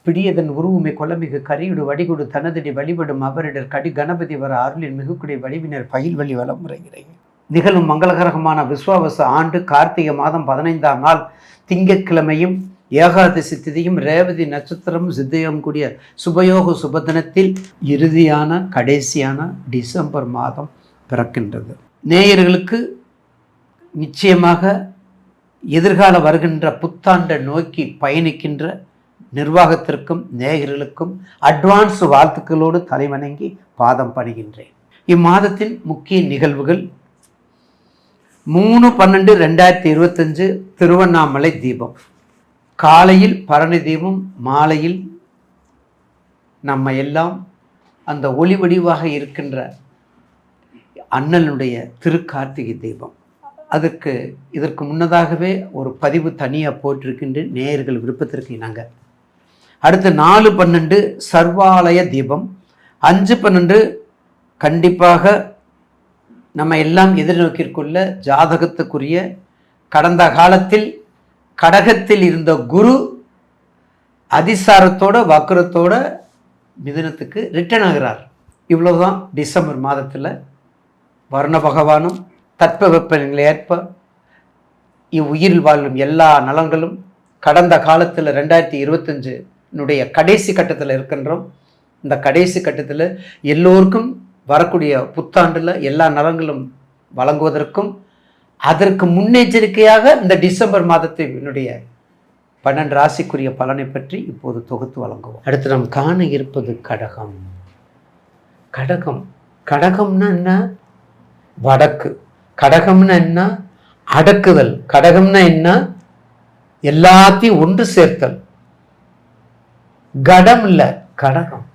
பிடியதன் உருவுமை கொலமிகு கரியுடு வடிகுடு தனதடி வழிபடும் அவரிடர் கடி கணபதி வர அருளின் மிகுக்குடைய வடிவினர் பயில் வழி வளமுறைகிறேன். நிகழும் மங்களகரகமான விஸ்வாவச ஆண்டு கார்த்திகை மாதம் 15ஆம் நாள் திங்கட்கிழமையும் ஏகாதசி திதியும் ரேவதி நட்சத்திரம் சித்தியம் கூடிய சுபயோக சுபதினத்தில் இறுதியான கடைசியான டிசம்பர் மாதம் பிறக்கின்றது. நேயர்களுக்கு நிச்சயமாக எதிர்கால வருகின்ற புத்தாண்டை நோக்கி பயணிக்கின்ற நிர்வாகத்திற்கும் நேயர்களுக்கும் அட்வான்ஸ் வாழ்த்துக்களோடு தலைவணங்கி பாதம் பணிகின்றேன். இம்மாதத்தின் முக்கிய நிகழ்வுகள் 3/12/2025 திருவண்ணாமலை தீபம். காலையில் பரணி தீபம், மாலையில் நம்ம எல்லாம் அந்த ஒளி வடிவாக இருக்கின்ற அண்ணனுடைய திருக்கார்த்திகை தீபம். இதற்கு முன்னதாகவே ஒரு பதிவு தனியாக போட்டிருக்கின்ற நேயர்கள் விருப்பத்திற்கு இணங்க. அடுத்து 4/12 சர்வாலய தீபம். 5/12 கண்டிப்பாக நம்ம எல்லாம் எதிர்நோக்கிற்குள்ள ஜாதகத்துக்குரிய கடந்த காலத்தில் கடகத்தில் இருந்த குரு அதிசாரத்தோட வக்ரத்தோட மிதுனத்துக்கு ரிட்டர்ன் ஆகிறார். இவ்வளவுதான் டிசம்பர் மாதத்தில் வர்ண பகவானும் தட்பவெப்பநிலை ஏற்ப இவ்வுயிரில் வாழும் எல்லா நலங்களும் கடந்த காலத்தில் 2025 கடைசி கட்டத்தில் இருக்கின்றோம். இந்த கடைசி கட்டத்தில் எல்லோருக்கும் வரக்கூடிய புத்தாண்டில் எல்லா நலங்களும் வழங்குவதற்கும் அதற்கு முன்னெச்சரிக்கையாக இந்த டிசம்பர் மாதத்தினுடைய 12 ராசிக்குரிய பலனை பற்றி இப்போது தொகுத்து வழங்குவோம். அடுத்து நாம் காண இருப்பது கடகம். கடகம்னா என்ன? வடக்கு. கடகம்னா என்ன? அடக்குதல். கடகம்னா என்ன? எல்லாத்தையும் ஒன்று சேர்த்தல். கடம் இல்ல, கடகம்.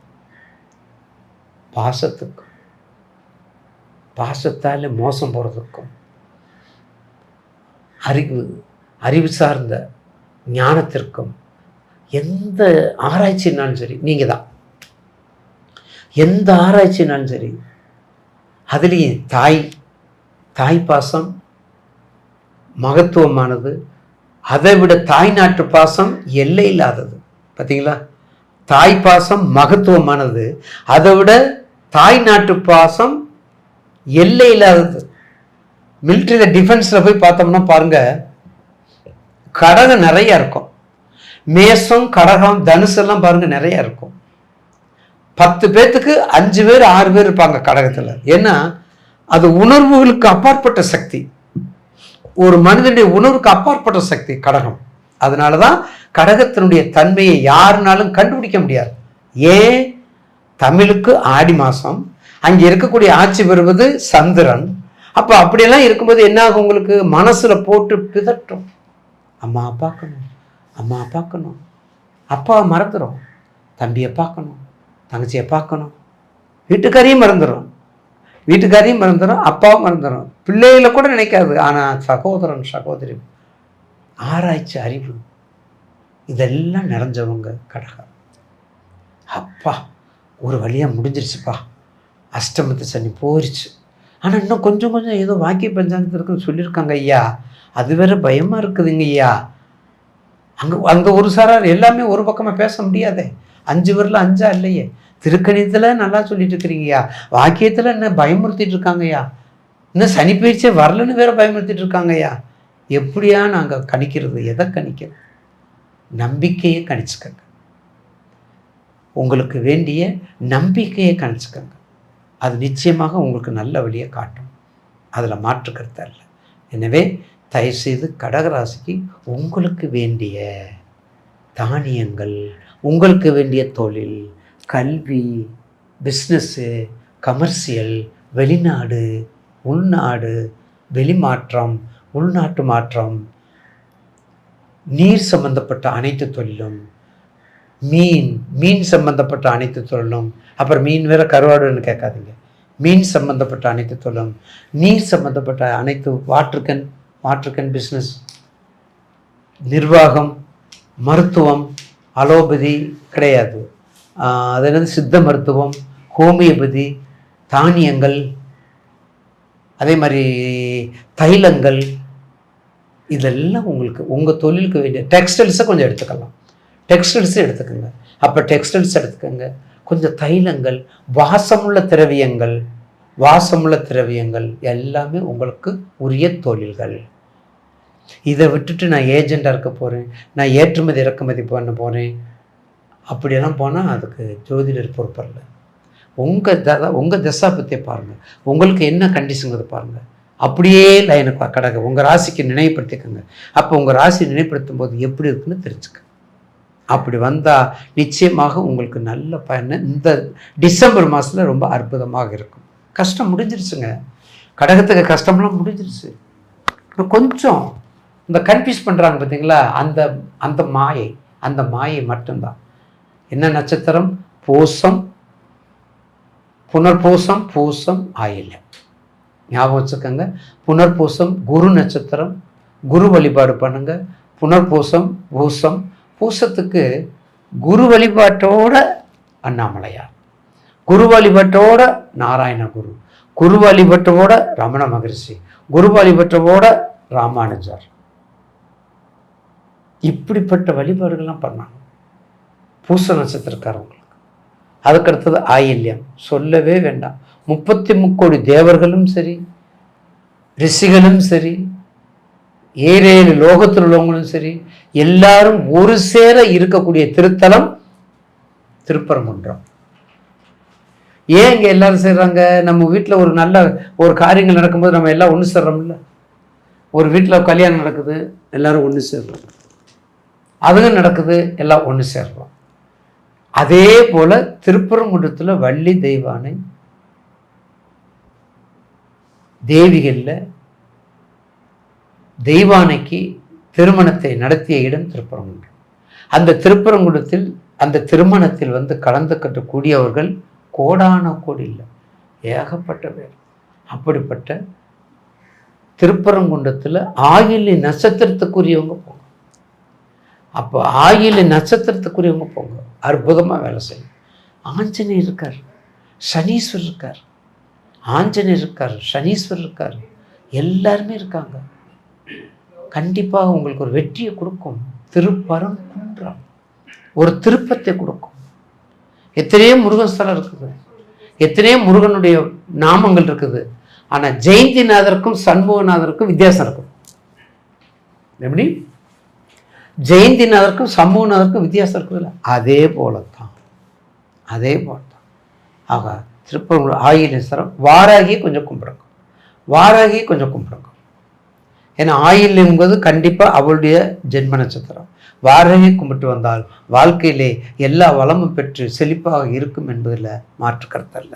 பாசத்தால மோசம் போறதுக்கும், அறிவு சார்ந்த ஞானத்திற்கும் எந்த ஆராய்ச்சினாலும் சரி, நீங்க தான். எந்த ஆராய்ச்சினாலும் சரி, அதுலேயும் தாய் பாசம் மகத்துவமானது. அதை விட தாய் நாட்டு பாசம் எல்லை இல்லாதது. பார்த்தீங்களா? தாய் பாசம் மகத்துவமானது, அதை விட தாய் நாட்டு பாசம் எல்லை இல்லாதது. மிலிட்ரியில டிஃபென்ஸ்ல போய் பார்த்தோம்னா பாருங்க, கடகம் நிறைய இருக்கும். மேசம், கடகம், தனுசு எல்லாம் பாருங்க நிறைய இருக்கும். 10 பேத்துக்கு 5 பேர் 6 பேர் இருப்பாங்க கடகத்துல. ஏன்னா அது உணர்வுகளுக்கு அப்பாற்பட்ட சக்தி. ஒரு மனிதனுடைய உணர்வுக்கு அப்பாற்பட்ட சக்தி கடகம். அதனாலதான் கடகத்தினுடைய தன்மையை யாருனாலும் கண்டுபிடிக்க முடியாது. ஏன்? தமிழுக்கு ஆடி மாசம், அங்கே இருக்கக்கூடிய ஆட்சி பெறுவது சந்திரன். அப்போ அப்படியெல்லாம் இருக்கும்போது என்ன ஆகும்? உங்களுக்கு மனசுல போட்டு பிதட்டும். அம்மா பார்க்கணும், அப்பாவை மறந்துடும், தம்பியை பார்க்கணும், தங்கச்சியை பார்க்கணும், வீட்டுக்காரையும் மறந்துடும், அப்பாவும் மறந்துடும், பிள்ளைகளை கூட நினைக்காது. ஆனால் சகோதரன் சகோதரி, ஆராய்ச்சி, அறிவு, இதெல்லாம் நிறைஞ்சவங்க கடகம். அப்பா ஒரு வழியாக முடிஞ்சிருச்சுப்பா, அஷ்டமத்து சனி போயிடுச்சு. ஆனால் இன்னும் கொஞ்சம் ஏதோ வாக்கிய பஞ்சாங்கத்தில் இருக்குன்னு சொல்லியிருக்காங்க ஐயா, அது வேற பயமாக இருக்குதுங்க ஐயா. அங்கே ஒரு சாரார் எல்லாமே ஒரு பக்கமாக பேச முடியாதே. 5 பேரில் 5 இல்லையே. திருக்கணிதத்தில் நல்லா சொல்லிட்டு இருக்கிறீங்கய்யா, வாக்கியத்தில் என்ன பயமுறுத்திட்டு இருக்காங்கய்யா, இன்னும் சனி பயிற்சியே வரலன்னு வேற பயமுறுத்திட்டு இருக்காங்கய்யா. எப்படியா நாங்கள் கணிக்கிறது? எதை கணிக்கிறது? நம்பிக்கையை கணிச்சுக்கங்க. உங்களுக்கு வேண்டிய நம்பிக்கையை கணிச்சுக்கங்க. அது நிச்சயமாக உங்களுக்கு நல்ல வழியை காட்டும். அதில் மாற்று கருத்து இல்லை. எனவே தயவுசெய்து கடகராசிக்கு உங்களுக்கு வேண்டிய தானியங்கள், உங்களுக்கு வேண்டிய தொழில், கல்வி, பிஸ்னஸ்ஸு, கமர்ஷியல், வெளிநாடு, உள்நாடு, வெளிமாற்றம், உள்நாட்டு மாற்றம், நீர் சம்பந்தப்பட்ட அனைத்து தொழிலும், மீன் சம்பந்தப்பட்ட அனைத்து தொழிலும், அப்புறம் மீன் வேற கருவாடுன்னு கேட்காதீங்க, மீன் சம்பந்தப்பட்ட அனைத்து தொழிலும், நீர் சம்பந்தப்பட்ட அனைத்து வாட்டர்கன் பிஸ்னஸ், நிர்வாகம், மருத்துவம், அலோபதி கிடையாது, அது என்னது சித்த மருத்துவம், ஹோமியோபதி, தானியங்கள், அதே மாதிரி தைலங்கள், இதெல்லாம் உங்களுக்கு உங்கள் தொழிலுக்கு வேண்டிய டெக்ஸ்டைல்ஸை கொஞ்சம் எடுத்துக்கலாம். டெக்ஸ்டைல்ஸ் எடுத்துக்கோங்க. அப்போ டெக்ஸ்டைல்ஸ் எடுத்துக்கோங்க. கொஞ்சம் தைலங்கள், வாசமுள்ள திரவியங்கள் எல்லாமே உங்களுக்கு உரிய தொழில்கள். இதை விட்டுட்டு நான் ஏஜெண்டாக இருக்க போகிறேன், நான் ஏற்றுமதி இறக்குமதி பண்ண போகிறேன், அப்படியெல்லாம் போனால் அதுக்கு ஜோதிடர் பொறுப்பல்ல. உங்கள் தசாபத்தியை பாருங்கள், உங்களுக்கு என்ன கண்டிஷனுங்கிறத பாருங்கள். அப்படியே லைனுக்கு கடக உங்கள் ராசிக்கு நினைவுபடுத்திக்கோங்க. அப்போ உங்கள் ராசி நினைவுபடுத்தும் போது எப்படி இருக்குன்னு தெரிஞ்சுக்க. அப்படி வந்தால் நிச்சயமாக உங்களுக்கு நல்ல பயனை இந்த டிசம்பர் மாதத்தில் ரொம்ப அற்புதமாக இருக்கும். கஷ்டம் முடிஞ்சிருச்சுங்க, கடகத்துக்கு கஷ்டம்லாம் முடிஞ்சிருச்சு. கொஞ்சம் இந்த கன்ஃபியூஸ் பண்ணுறாங்க பார்த்தீங்களா, அந்த மாயை மட்டும்தான். என்ன நட்சத்திரம்? பூசம், புனர்பூசம், பூசம், ஆயில்யம். ஞாபகம் வச்சுக்கோங்க. புனர்பூசம் குரு நட்சத்திரம், குரு வழிபாடு பண்ணுங்க. புனர்பூசம், பூசம். பூசத்துக்கு குரு வழிபாட்டோட அண்ணாமலையார், குரு வழிபாட்டோட நாராயண குரு, குரு வழிபாட்டோட ரமண மகரிஷி, குரு வழிபாட்டோட ராமானுஜர். இப்படிப்பட்ட வழிபாடுகள்லாம் பண்ணாங்க பூச நட்சத்திரக்காரங்களுக்கு. அதுக்கடுத்தது ஆயில்யம், சொல்லவே வேண்டாம். 33 கோடி தேவர்களும் சரி, ரிஷிகளும் சரி, 7 லோகத்தில் உள்ளவங்களும் சரி, எல்லாரும் ஒரு சேர இருக்கக்கூடிய திருத்தலம் திருப்பரங்குன்றம். ஏன் இங்கே எல்லாரும் சேர்றாங்க? நம்ம வீட்டில் ஒரு நல்ல ஒரு காரியங்கள் நடக்கும்போது நம்ம எல்லாம் ஒன்று சேர்றோம்ல. ஒரு வீட்டில் கல்யாணம் நடக்குது, எல்லாரும் ஒன்று சேர்றோம். அதுவும் நடக்குது, எல்லாம் ஒன்று சேர்றோம். அதே போல திருப்பரங்குன்றத்தில் வள்ளி தெய்வானை தேவிகளில் தெய்வானைக்கு திருமணத்தை நடத்திய இடம் திருப்பரங்குன்றம். அந்த திருப்பரங்குன்றத்தில் அந்த திருமணத்தில் கலந்து கட்டக்கூடியவர்கள் கோடான கோடி இல்லை, ஏகப்பட்ட பேர். அப்படிப்பட்ட திருப்பரங்குன்றத்தில் ஆயில்ய நட்சத்திரத்துக்குரியவங்க போங்க. அப்போ ஆயில்ய நட்சத்திரத்துக்குரியவங்க போங்க, அற்புதமாக வேலை செய்யும். ஆஞ்சநேயர் இருக்கார், சனீஸ்வரர் இருக்கார், ஆஞ்சநேயர் இருக்கார், சனீஸ்வரர் இருக்கார், எல்லாருமே இருக்காங்க. கண்டிப்பாக உங்களுக்கு ஒரு வெற்றியை கொடுக்கும். திருப்பரங்குன்றம் ஒரு திருப்பத்தை கொடுக்கும். எத்தனையோ முருகன் ஸ்தலம் இருக்குது, எத்தனையோ முருகனுடைய நாமங்கள் இருக்குது. ஆனால் ஜெயந்திநாதருக்கும் சண்முகநாதருக்கும் வித்தியாசம் இருக்கும். எப்படி? ஜெயந்திநாதருக்கும் சண்முகநாதருக்கும் வித்தியாசம் இருக்குதுல்ல, அதே போலத்தான். ஆக திருப்பரங்குன்றம் ஆயில்யம் வாராகி கொஞ்சம் கும்பிடுங்க. ஏன்னா ஆயில்யம் என்பது கண்டிப்பாக அவளுடைய ஜென்ம நட்சத்திரம். வாராகி கும்பிட்டு வந்தால் வாழ்க்கையிலே எல்லா வளமும் பெற்று செழிப்பாக இருக்கும் என்பதில் மாற்று கருத்தல்ல.